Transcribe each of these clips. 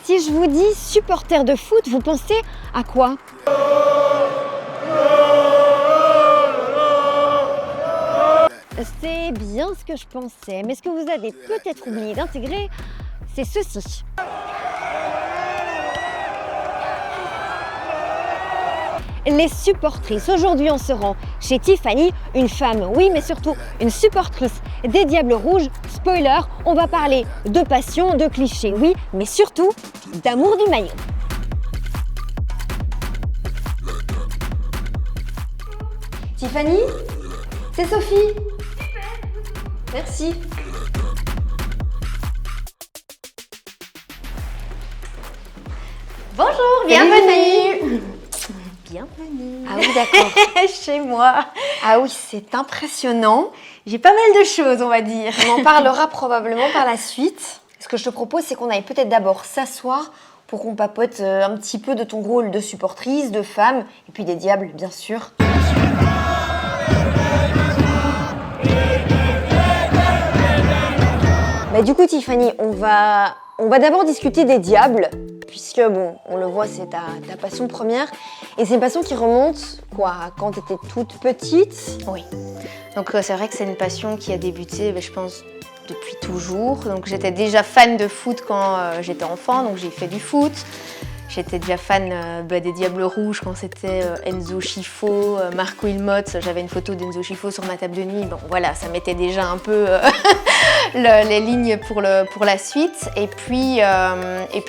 Si je vous dis supporter de foot, vous pensez à quoi? C'est bien ce que je pensais, mais ce que vous avez peut-être oublié d'intégrer, c'est ceci. Les supportrices. Aujourd'hui, on se rend chez Tiffany, une femme, oui, mais surtout une supportrice des Diables Rouges. Spoiler, on va parler de passion, de clichés, oui, mais surtout d'amour du maillot. Tiffany, c'est Sophie. Merci. Bonjour, bienvenue. Bienvenue. Ah oui, d'accord. Chez moi. Ah oui, c'est impressionnant. J'ai pas mal de choses, on va dire. On en parlera probablement par la suite. Ce que je te propose, c'est qu'on aille peut-être d'abord s'asseoir pour qu'on papote un petit peu de ton rôle de supportrice, de femme, et puis des Diables, bien sûr. Bah, du coup, Tiffany, on va d'abord discuter des Diables, puisque, bon, on le voit, c'est ta passion première. Et c'est une passion qui remonte, quoi, à quand tu étais toute petite? Oui. Donc c'est vrai que c'est une passion qui a débuté, je pense, depuis toujours. Donc j'étais déjà fan de foot quand j'étais enfant, donc j'ai fait du foot. J'étais déjà fan des Diables Rouges quand c'était Enzo Scifo, Marco Ilmot. J'avais une photo d'Enzo Scifo sur ma table de nuit. Bon, voilà, ça mettait déjà un peu les lignes pour la suite. Et puis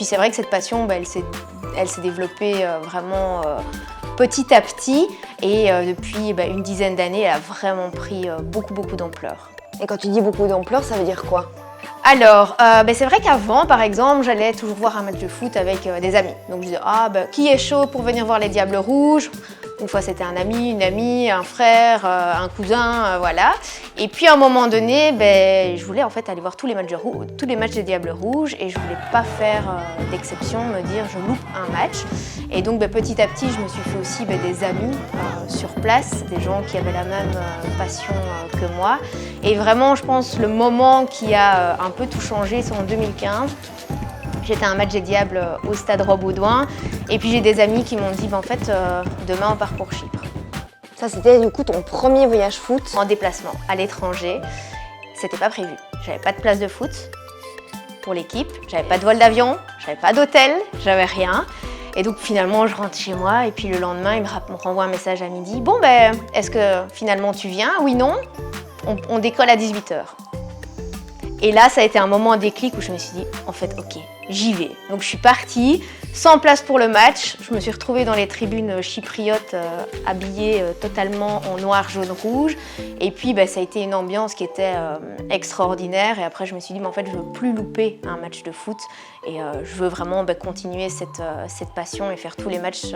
c'est vrai que cette passion, elle s'est développée vraiment petit à petit. Et depuis une dizaine d'années, elle a vraiment pris beaucoup d'ampleur. Et quand tu dis beaucoup d'ampleur, ça veut dire quoi? Alors, c'est vrai qu'avant, par exemple, j'allais toujours voir un match de foot avec des amis. Donc je disais, qui est chaud pour venir voir les Diables Rouges? Une fois, c'était un ami, une amie, un frère, un cousin, voilà. Et puis, à un moment donné, je voulais en fait aller voir tous les matchs des Diables Rouges et je voulais pas faire d'exception, me dire je loupe un match. Et donc, petit à petit, je me suis fait aussi des amis sur place, des gens qui avaient la même passion que moi. Et vraiment, je pense, le moment qui a un peu tout changé, c'est en 2015. J'étais à un match des Diables au stade Robaudouin et puis j'ai des amis qui m'ont dit en fait demain on part pour Chypre. Ça c'était du coup ton premier voyage foot? En déplacement à l'étranger, c'était pas prévu. J'avais pas de place de foot pour l'équipe, j'avais pas de vol d'avion, j'avais pas d'hôtel, j'avais rien. Et donc finalement je rentre chez moi et puis le lendemain il me renvoie un message à midi. Bon est-ce que finalement tu viens? Oui, non. On décolle à 18h. Et là, ça a été un moment déclic où je me suis dit, en fait, ok, j'y vais. Donc je suis partie, sans place pour le match. Je me suis retrouvée dans les tribunes chypriotes, habillée totalement en noir, jaune, rouge. Et puis, ça a été une ambiance qui était extraordinaire. Et après, je me suis dit, mais en fait, je veux plus louper un match de foot. Et je veux vraiment continuer cette passion et faire tous les matchs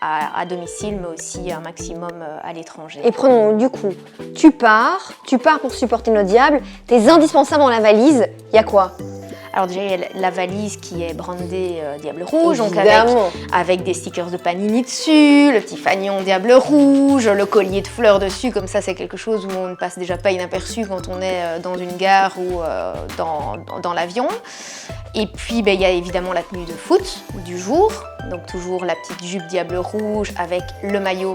à domicile, mais aussi un maximum à l'étranger. Et prenons du coup, tu pars pour supporter nos Diables. Tes indispensables dans la valise, il y a quoi? Alors déjà, il y a la valise qui est brandée Diable Rouge, donc avec des stickers de Panini dessus, le petit fanion Diable Rouge, le collier de fleurs dessus, comme ça c'est quelque chose où on ne passe déjà pas inaperçu quand on est dans une gare ou dans l'avion. Et puis il y a évidemment la tenue de foot du jour, donc toujours la petite jupe Diable Rouge avec le maillot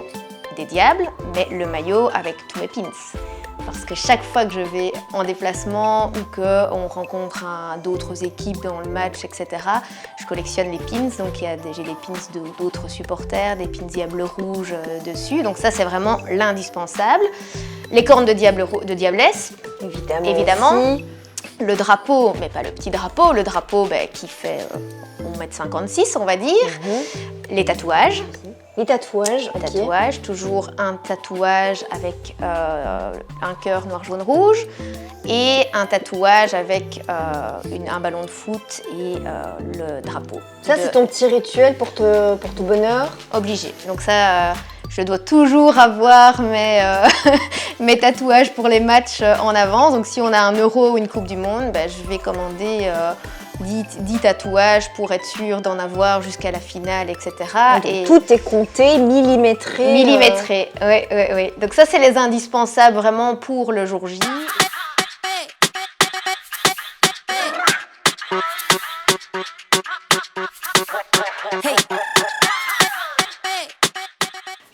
des Diables, mais le maillot avec tous mes pins. Parce que chaque fois que je vais en déplacement ou qu'on rencontre d'autres équipes dans le match, etc., je collectionne les pins. Donc j'ai des pins d'autres supporters, des pins Diable Rouge dessus. Donc ça, c'est vraiment l'indispensable. Les cornes de diablesse, évidemment. Le drapeau, mais pas le petit drapeau, le drapeau qui fait 1,56 m, on va dire. Les tatouages. Les tatouages, tatouages, toujours un tatouage avec un cœur noir, jaune, rouge et un tatouage avec un ballon de foot et le drapeau. Ça, c'est ton petit rituel pour ton bonheur? Obligé. Donc ça, je dois toujours avoir mes tatouages pour les matchs en avance. Donc si on a un Euro ou une Coupe du Monde, je vais commander 10 tatouages pour être sûr d'en avoir jusqu'à la finale, etc. Et tout est compté, millimétré. Millimétré, oui. Donc ça, c'est les indispensables vraiment pour le jour J.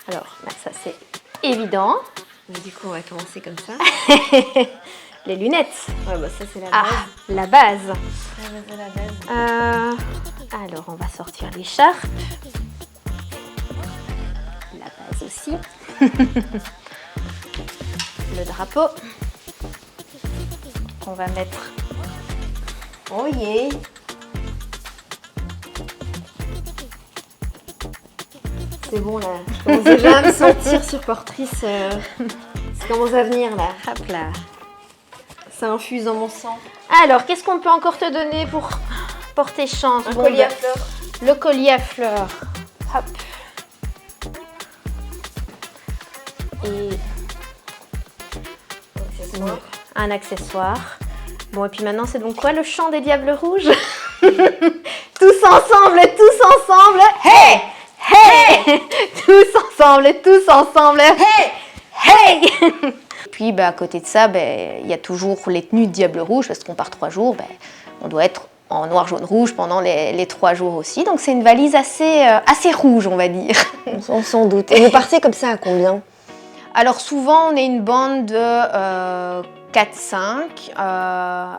Alors, bah, ça c'est évident. Du coup, on va commencer comme ça. Les lunettes. Ouais, bah ça c'est la Ah, base. la base. C'est la base. Alors, on va sortir l'écharpe. La base aussi. Le drapeau. On va mettre. Oh yeah. C'est bon là, je commence déjà à me sentir supportrice. Ça commence à venir là. Hop là. Ça infuse dans mon sang. Alors, qu'est-ce qu'on peut encore te donner pour porter chance? Un collier à fleurs. Le collier à fleurs. Hop. Et un accessoire. Bon, et puis maintenant, c'est donc quoi le chant des Diables Rouges? Tous ensemble, hey! Hey! Tous ensemble, hey! Hey! Puis bah, à côté de ça, il y a toujours les tenues de Diable Rouge, parce qu'on part 3 jours, on doit être en noir, jaune, rouge pendant les 3 jours aussi. Donc c'est une valise assez rouge, on va dire. On s'en doute. Et vous partez comme ça à combien? Alors souvent, on est une bande de 4-5,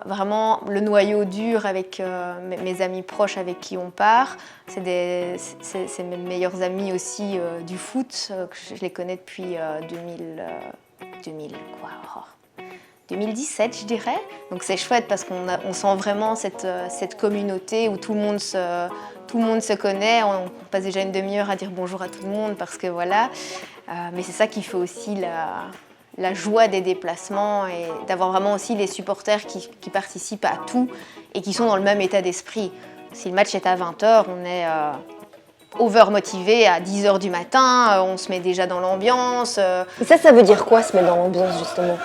vraiment le noyau dur avec mes amis proches avec qui on part. C'est mes meilleurs amis aussi du foot, que je les connais depuis 2017, je dirais. Donc c'est chouette parce qu'on sent vraiment cette communauté où tout le monde se connaît. On passe déjà une demi-heure à dire bonjour à tout le monde parce que voilà. Mais c'est ça qui fait aussi la joie des déplacements et d'avoir vraiment aussi les supporters qui participent à tout et qui sont dans le même état d'esprit. Si le match est à 20h, on est over-motivé à 10h du matin, on se met déjà dans l'ambiance. Et ça veut dire quoi, se mettre dans l'ambiance justement?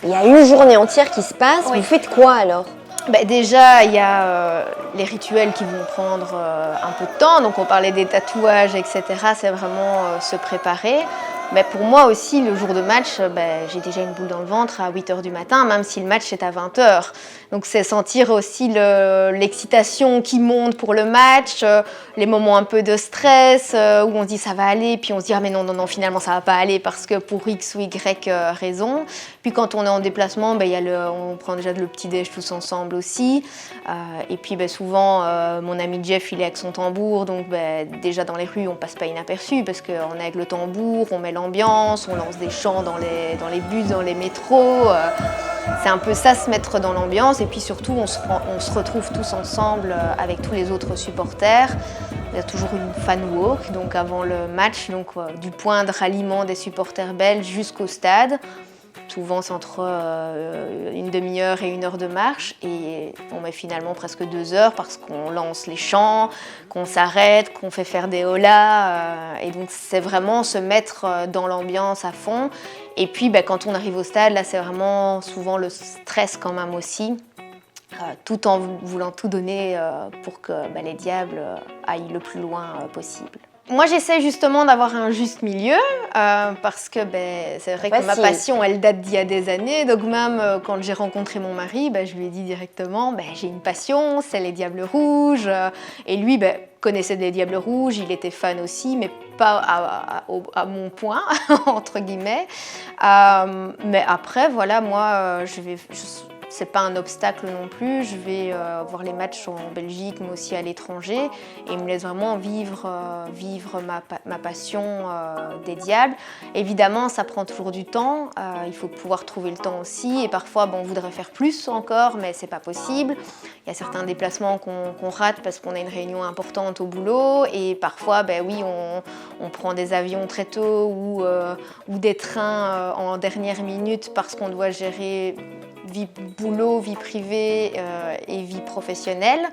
Il y a une journée entière qui se passe, oui. Vous faites quoi alors? Déjà, il y a les rituels qui vont prendre un peu de temps. Donc on parlait des tatouages, etc. C'est vraiment se préparer. Mais pour moi aussi, le jour de match, j'ai déjà une boule dans le ventre à 8h du matin, même si le match est à 20h. Donc c'est sentir aussi l'excitation qui monte pour le match, les moments un peu de stress, où on se dit ça va aller, puis on se dit ah mais non, finalement ça va pas aller parce que pour X ou Y raison. Puis quand on est en déplacement, on prend déjà le petit-déj tous ensemble aussi. Et puis souvent, mon ami Jeff, il est avec son tambour, donc déjà dans les rues, on passe pas inaperçu parce qu'on est avec le tambour, on met l'ambiance, on lance des chants dans les bus, dans les métros. C'est un peu ça, se mettre dans l'ambiance. Et puis surtout, on se retrouve tous ensemble avec tous les autres supporters. Il y a toujours une fan walk, donc avant le match, donc du point de ralliement des supporters belges jusqu'au stade. Souvent, c'est entre une demi-heure et 1 heure de marche. Et on met finalement presque 2 heures parce qu'on lance les chants, qu'on s'arrête, qu'on fait faire des holas. Et donc, c'est vraiment se mettre dans l'ambiance à fond. Et puis, quand on arrive au stade, là, c'est vraiment souvent le stress quand même aussi. Tout en voulant tout donner pour que les Diables aillent le plus loin possible. Moi, j'essaie justement d'avoir un juste milieu parce que c'est vrai que ma passion, elle date d'il y a des années. Donc même quand j'ai rencontré mon mari, je lui ai dit directement, j'ai une passion, c'est les Diables Rouges. Et lui connaissait les Diables Rouges, il était fan aussi, mais pas à mon point, entre guillemets. Mais après, voilà, moi, c'est pas un obstacle non plus, je vais voir les matchs en Belgique mais aussi à l'étranger et il me laisse vraiment vivre ma passion des Diables. Évidemment, ça prend toujours du temps, il faut pouvoir trouver le temps aussi et parfois on voudrait faire plus encore mais c'est pas possible. Il y a certains déplacements qu'on rate parce qu'on a une réunion importante au boulot et parfois on prend des avions très tôt ou des trains en dernière minute parce qu'on doit gérer vie boulot, vie privée et vie professionnelle.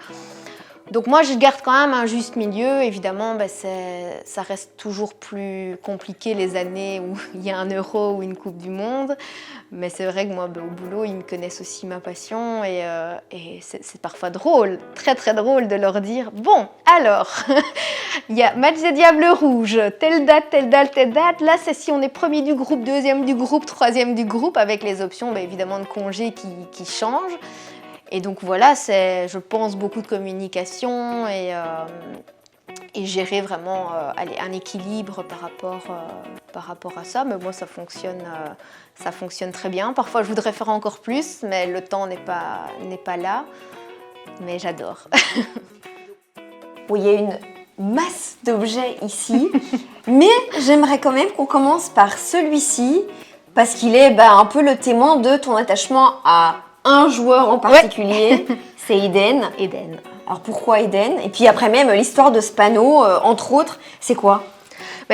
Donc moi, je garde quand même un juste milieu. Évidemment, ça reste toujours plus compliqué les années où il y a un Euro ou une Coupe du Monde. Mais c'est vrai que moi, au boulot, ils me connaissent aussi ma passion. Et c'est parfois drôle, très très drôle de leur dire « Bon, alors, il y a match des Diables Rouges, telle date, telle date, telle date. Là, c'est si on est premier du groupe, deuxième du groupe, troisième du groupe, avec les options évidemment de congés qui changent. » Et donc voilà, c'est, je pense, beaucoup de communication et gérer vraiment un équilibre par rapport à ça. Mais moi, ça fonctionne très bien. Parfois, je voudrais faire encore plus, mais le temps n'est pas là. Mais j'adore. Oui, il y a une masse d'objets ici, mais j'aimerais quand même qu'on commence par celui-ci, parce qu'il est un peu le témoin de ton attachement à un joueur en particulier, ouais. C'est Eden. Eden. Alors pourquoi Eden? Et puis après même l'histoire de ce panneau, entre autres, c'est quoi?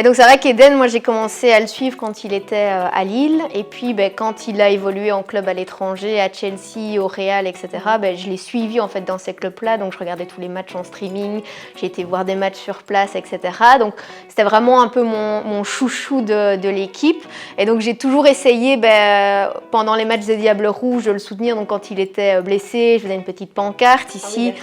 Donc c'est vrai qu'Eden, moi j'ai commencé à le suivre quand il était à Lille, et puis quand il a évolué en club à l'étranger, à Chelsea, au Real, etc., je l'ai suivi en fait dans ces clubs-là, donc je regardais tous les matchs en streaming, j'ai été voir des matchs sur place, etc. Donc c'était vraiment un peu mon chouchou de l'équipe, et donc j'ai toujours essayé pendant les matchs des Diables Rouges de le soutenir, donc quand il était blessé, je faisais une petite pancarte ici,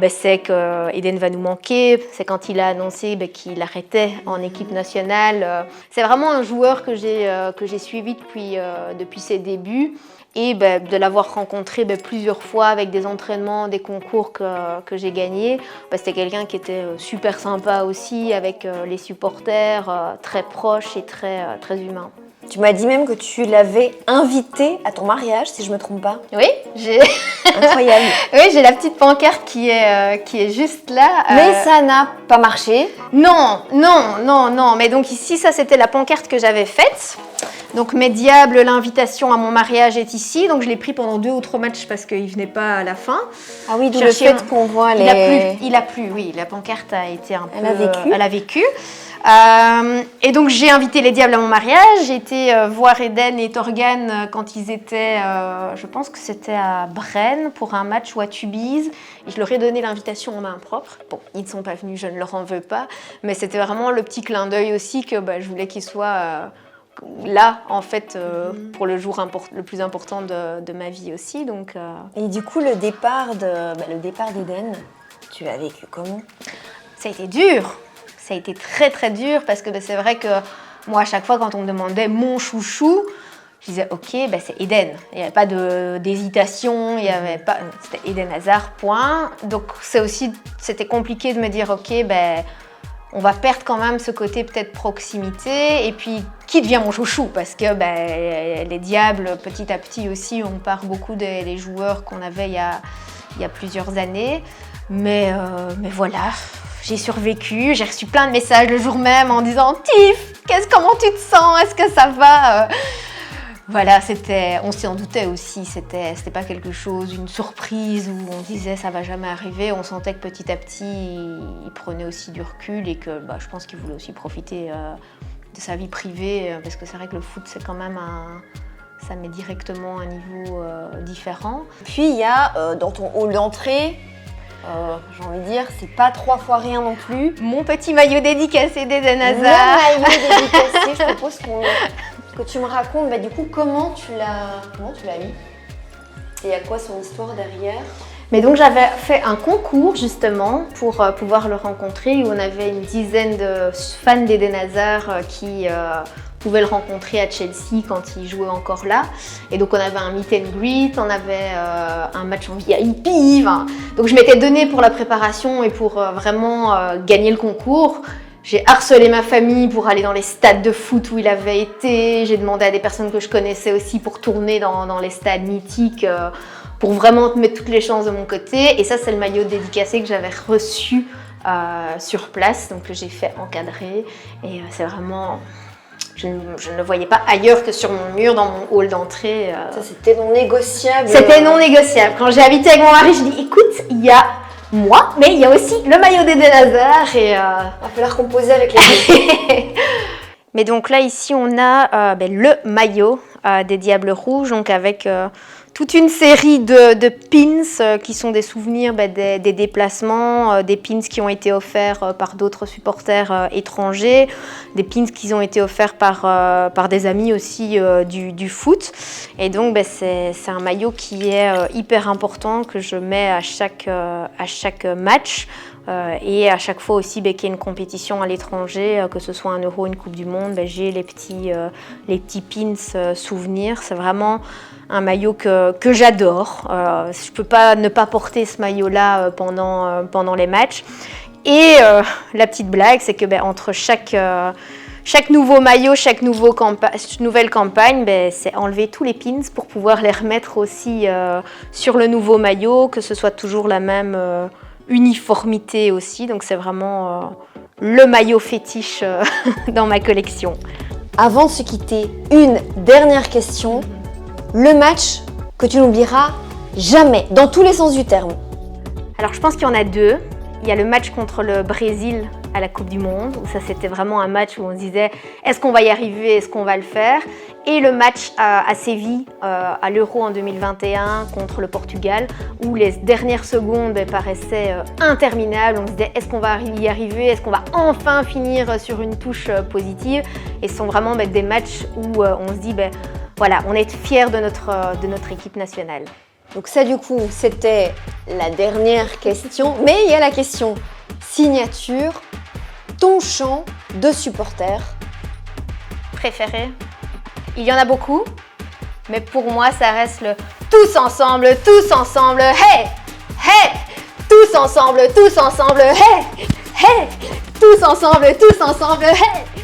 c'est que Eden va nous manquer, c'est quand il a annoncé qu'il arrêtait en équipe nationale. C'est vraiment un joueur que j'ai suivi depuis ses débuts, et de l'avoir rencontré plusieurs fois avec des entraînements, des concours que j'ai gagnés. C'était quelqu'un qui était super sympa aussi, avec les supporters, très proche et très humain. Tu m'as dit même que tu l'avais invité à ton mariage, si je me trompe pas. Oui, j'ai... Incroyable. Oui, j'ai la petite pancarte qui est juste là. Mais ça n'a pas marché. Non. Mais donc ici, ça c'était la pancarte que j'avais faite. Donc mes Diables, l'invitation à mon mariage est ici. Donc je l'ai pris pendant 2 ou 3 matchs parce qu'il venait pas à la fin. Ah oui, d'où le fait qu'on voit les... Il a plu, oui. La pancarte a été un peu... Elle a vécu. Et donc j'ai invité les Diables à mon mariage. J'ai été voir Eden et Torgan quand ils étaient, je pense que c'était à Brenne pour un match ou à Tubize. Et je leur ai donné l'invitation en main propre. Bon, ils ne sont pas venus, je ne leur en veux pas. Mais c'était vraiment le petit clin d'œil aussi que je voulais qu'ils soient là, en fait, pour le jour le plus important de ma vie aussi. Donc, Et du coup, le départ d'Eden, tu l'as vécu comment? Ça a été dur. Ça a été très très dur parce que c'est vrai que moi à chaque fois quand on me demandait mon chouchou, je disais ok, c'est Eden. Il n'y avait pas d'hésitation, il y avait pas, c'était Eden Hazard, point. Donc c'était compliqué de me dire ok, on va perdre quand même ce côté peut-être proximité, et puis qui devient mon chouchou, parce que les Diables petit à petit aussi on perd beaucoup des joueurs qu'on avait il y a plusieurs années, mais voilà. J'ai survécu, j'ai reçu plein de messages le jour même en disant « Tiff, comment tu te sens? Est-ce que ça va ?» Voilà, on s'en doutait aussi, c'était pas quelque chose, une surprise où on disait « ça va jamais arriver ». On sentait que petit à petit, il prenait aussi du recul, et que je pense qu'il voulait aussi profiter de sa vie privée, parce que c'est vrai que le foot, c'est quand même ça met directement un niveau différent. Puis il y a dans ton hall d'entrée, j'ai envie de dire, c'est pas 3 fois rien non plus. Mon petit maillot dédicacé d'Eden Hazard. Le maillot dédicacé, je propose que tu me racontes du coup comment tu l'as mis et à quoi son histoire derrière. Mais donc j'avais fait un concours justement pour pouvoir le rencontrer, où on avait une dizaine de fans d'Eden Hazard qui pouvaient le rencontrer à Chelsea quand il jouait encore là. Et donc on avait un meet and greet, on avait un match en VIP. Donc je m'étais donnée pour la préparation et pour vraiment gagner le concours. J'ai harcelé ma famille pour aller dans les stades de foot où il avait été. J'ai demandé à des personnes que je connaissais aussi pour tourner dans les stades mythiques, pour vraiment mettre toutes les chances de mon côté. Et ça, c'est le maillot dédicacé que j'avais reçu sur place, donc que j'ai fait encadrer. Et c'est vraiment... Je ne le voyais pas ailleurs que sur mon mur, dans mon hall d'entrée. Ça, c'était non négociable. C'était non négociable. Quand j'ai habité avec mon mari, je dis, écoute, il y a moi, mais il y a aussi le maillot d'Eden Hazard. Et il va falloir composer avec les deux. Mais donc là, ici, on a le maillot des Diables Rouges, donc avec toute une série de pins qui sont des souvenirs des déplacements, des pins qui ont été offerts par d'autres supporters étrangers, des pins qui ont été offerts par des amis aussi du foot. Et donc c'est un maillot qui est hyper important, que je mets à chaque match, Et à chaque fois aussi qu'il y a une compétition à l'étranger, que ce soit un Euro, une Coupe du Monde, j'ai les petits pins souvenirs. C'est vraiment un maillot que j'adore. Je ne peux pas ne pas porter ce maillot-là pendant les matchs. Et la petite blague, c'est que entre chaque nouveau maillot, chaque nouvelle campagne, c'est enlever tous les pins pour pouvoir les remettre aussi sur le nouveau maillot, que ce soit toujours la même uniformité aussi. Donc c'est vraiment le maillot fétiche dans ma collection. Avant de se quitter, une dernière question. Le match que tu n'oublieras jamais, dans tous les sens du terme. Alors je pense qu'il y en a deux. Il y a le match contre le Brésil à la Coupe du Monde, où ça c'était vraiment un match où on se disait est-ce qu'on va y arriver, est-ce qu'on va le faire, et le match à Séville, à l'Euro en 2021 contre le Portugal, où les dernières secondes paraissaient interminables. On se disait est-ce qu'on va y arriver, est-ce qu'on va enfin finir sur une touche positive, et ce sont vraiment des matchs où on se dit voilà, on est fiers de notre équipe nationale. Donc ça du coup, c'était la dernière question, mais il y a la question signature, ton chant de supporter préféré. Il y en a beaucoup, mais pour moi ça reste le tous ensemble, hey, hey, tous ensemble, hey, hey, tous ensemble, hey.